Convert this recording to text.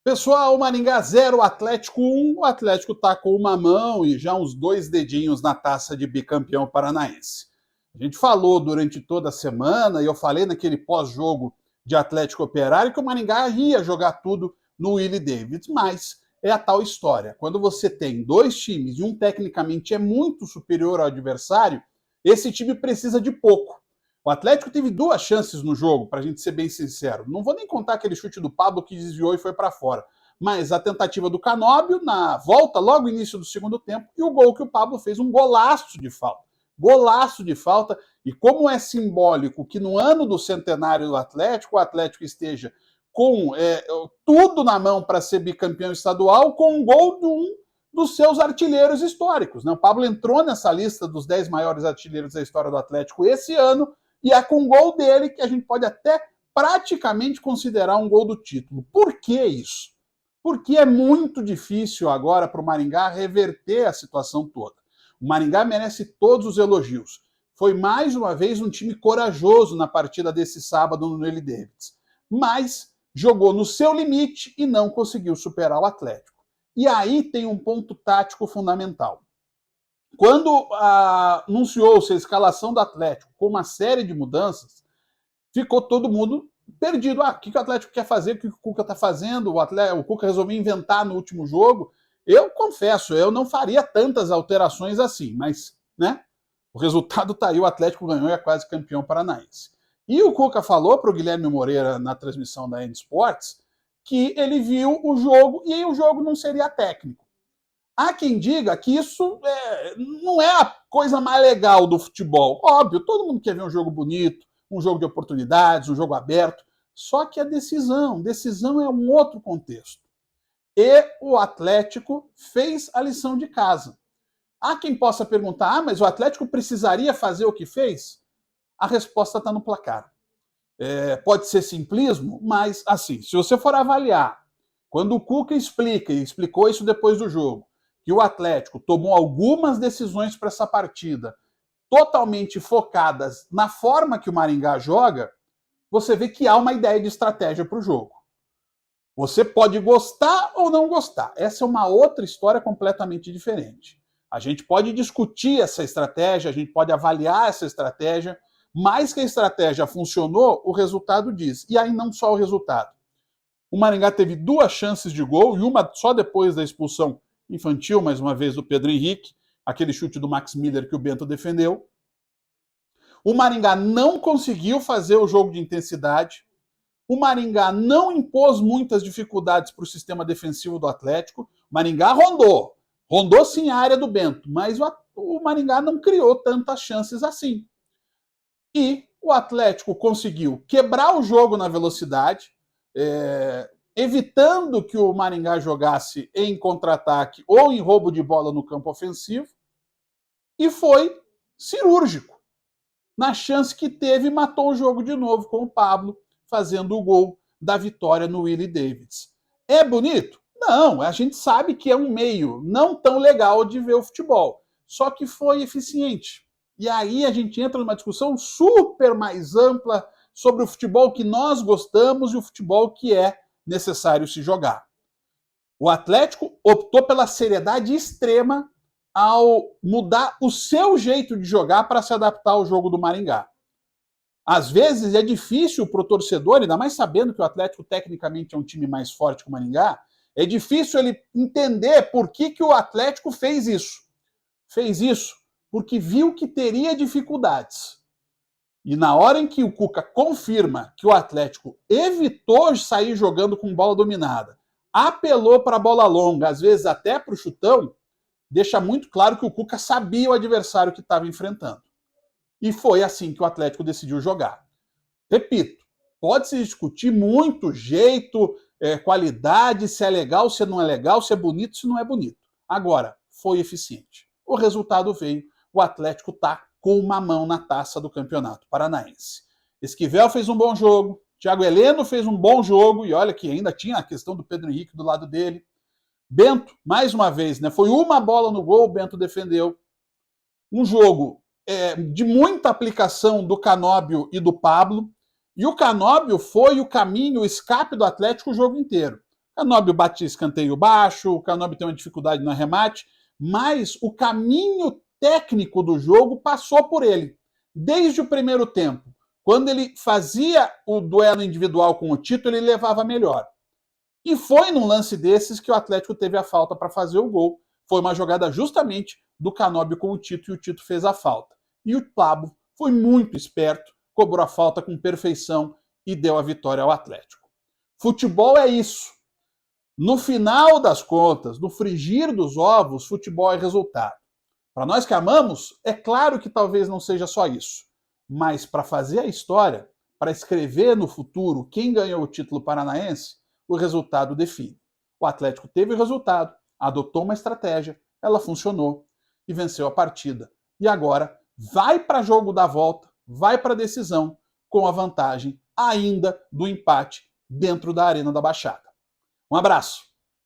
Pessoal, Maringá 0, Atlético 1. O Atlético está com uma mão e já uns 2 dedinhos na taça de bicampeão paranaense. A gente falou durante toda a semana, e eu falei naquele pós-jogo de Atlético Operário, que o Maringá ia jogar tudo no Willie Davids, mas é a tal história. Quando você tem dois times e um tecnicamente é muito superior ao adversário, esse time precisa de pouco. O Atlético teve duas chances no jogo, para a gente ser bem sincero. Não vou nem contar aquele chute do Pablo que desviou e foi para fora. Mas a tentativa do Canóbio na volta, logo no início do segundo tempo, e o gol que o Pablo fez, um golaço de falta. Golaço de falta. E como é simbólico que no ano do centenário do Atlético, o Atlético esteja com tudo na mão para ser bicampeão estadual, com um gol de um dos seus artilheiros históricos. Né? O Pablo entrou nessa lista dos 10 maiores artilheiros da história do Atlético esse ano, e é com o gol dele que a gente pode até praticamente considerar um gol do título. Por que isso? Porque é muito difícil agora para o Maringá reverter a situação toda. O Maringá merece todos os elogios. Foi mais uma vez um time corajoso na partida desse sábado no Willie Davids. Mas jogou no seu limite e não conseguiu superar o Atlético. E aí tem um ponto tático fundamental. Quando anunciou-se a escalação do Atlético com uma série de mudanças, ficou todo mundo perdido. O que o Atlético quer fazer? O que o Cuca está fazendo? O Cuca resolveu inventar no último jogo. Eu confesso, eu não faria tantas alterações assim, mas né, o resultado está aí, o Atlético ganhou e é quase campeão paranaense. E o Cuca falou para o Guilherme Moreira na transmissão da N Sports que ele viu o jogo e o jogo não seria técnico. Há quem diga que isso não é a coisa mais legal do futebol. Óbvio, todo mundo quer ver um jogo bonito, um jogo de oportunidades, um jogo aberto. Só que a decisão é um outro contexto. E o Atlético fez a lição de casa. Há quem possa perguntar, mas o Atlético precisaria fazer o que fez? A resposta está no placar. Pode ser simplismo, mas assim, se você for avaliar, quando o Cuca explica, e explicou isso depois do jogo, que o Atlético tomou algumas decisões para essa partida totalmente focadas na forma que o Maringá joga, você vê que há uma ideia de estratégia para o jogo. Você pode gostar ou não gostar. Essa é uma outra história completamente diferente. A gente pode discutir essa estratégia, a gente pode avaliar essa estratégia, mas que a estratégia funcionou, o resultado diz. E aí não só o resultado. O Maringá teve duas chances de gol, e uma só depois da expulsão infantil, mais uma vez, do Pedro Henrique, aquele chute do Max Miller que o Bento defendeu. O Maringá não conseguiu fazer o jogo de intensidade. O Maringá não impôs muitas dificuldades para o sistema defensivo do Atlético. O Maringá rondou. Rondou sim a área do Bento, mas o Maringá não criou tantas chances assim. E o Atlético conseguiu quebrar o jogo na velocidade, evitando que o Maringá jogasse em contra-ataque ou em roubo de bola no campo ofensivo, e foi cirúrgico. Na chance que teve, matou o jogo de novo com o Pablo, fazendo o gol da vitória no Willie Davids. É bonito? Não, a gente sabe que é um meio não tão legal de ver o futebol, só que foi eficiente. E aí a gente entra numa discussão super mais ampla sobre o futebol que nós gostamos e o futebol que é necessário se jogar. O Atlético optou pela seriedade extrema ao mudar o seu jeito de jogar para se adaptar ao jogo do Maringá. Às vezes é difícil para o torcedor, ainda mais sabendo que o Atlético tecnicamente é um time mais forte que o Maringá, é difícil ele entender por que o Atlético fez isso. Fez isso porque viu que teria dificuldades. E na hora em que o Cuca confirma que o Atlético evitou sair jogando com bola dominada, apelou para a bola longa, às vezes até para o chutão, deixa muito claro que o Cuca sabia o adversário que estava enfrentando. E foi assim que o Atlético decidiu jogar. Repito, pode-se discutir muito jeito, qualidade, se é legal, se não é legal, se é bonito, se não é bonito. Agora, foi eficiente. O resultado veio, o Atlético está com uma mão na taça do Campeonato Paranaense. Esquivel fez um bom jogo, Thiago Heleno fez um bom jogo, e olha que ainda tinha a questão do Pedro Henrique do lado dele. Bento, mais uma vez, né, foi uma bola no gol, o Bento defendeu. Um jogo de muita aplicação do Canóbio e do Pablo, e o Canóbio foi o caminho, o escape do Atlético o jogo inteiro. Canóbio bate escanteio baixo, o Canóbio tem uma dificuldade no arremate, mas o caminho técnico do jogo passou por ele. Desde o primeiro tempo, quando ele fazia o duelo individual com o Tito, ele levava melhor. E foi num lance desses que o Atlético teve a falta para fazer o gol. Foi uma jogada justamente do Canóbio com o Tito e o Tito fez a falta. E o Pablo foi muito esperto, cobrou a falta com perfeição e deu a vitória ao Atlético. Futebol é isso. No final das contas, no frigir dos ovos, futebol é resultado. Para nós que amamos, é claro que talvez não seja só isso. Mas para fazer a história, para escrever no futuro quem ganhou o título paranaense, o resultado define. O Atlético teve o resultado, adotou uma estratégia, ela funcionou e venceu a partida. E agora vai para jogo da volta, vai para a decisão, com a vantagem ainda do empate dentro da Arena da Baixada. Um abraço!